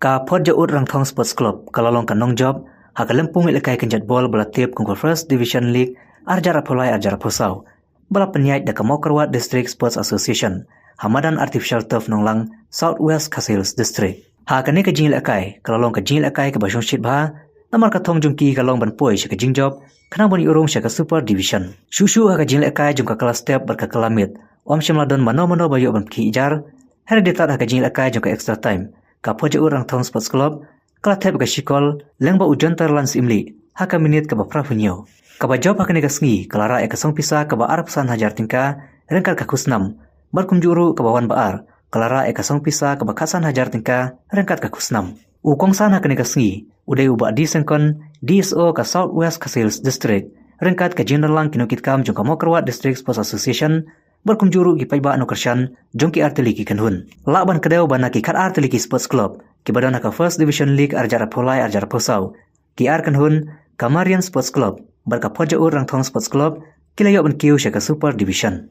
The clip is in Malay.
Ka Port Jaut Rangthong Sports Club kalalong kanong job hakalempung ilakai kenjat bol bala tiap kungkul First Division League arjar apolai arjar posau bala penyait da Kamokerwat District Sports Association Hamadan Artificial Turf Nonglang Southwest Kasils District. Hakane ka jing ilakai kalalong ka jing ilakai ka basong shit ba namar ka thong jungki kalong ban poi ka jing job kanang bon urung ka Super Division. Shushu ha ka jing ilakai jung ka kelas step berka kelamit om shimladon mano bayo ban ki ijar hereditat ha ka jing ilakai jung ka extra time ka Port Jaut Rangthong Sports Club kala tep ka shikol lengba ujantar lans imli haka minit ka bapra punyo ka ba job hakane ka sngi kalara ka song pisa ka ba arapsan hajar tingka rengkal ka kusnam barkum juru ka bawan baar kalara ka song pisa ka bakasan hajar tingka rengkat ka kusnam u kongsan hakane ka sngi udai uba di sengkon DSO ka Southwest Kasils District rengkat ka jindalang kinukit kam jung ka Kamokerwat District Sports Association barkum juru gi paiba anu kersyan jongki artiliki kanhun laban kedau bana ki kat artiliki Sports Club ki badan ka First Division League arjar polai arjar posau ki ar kanhun Kamarian Sports Club barka Port Jaut Rangthong Sports Club kilayo ban kiu ka Super Division.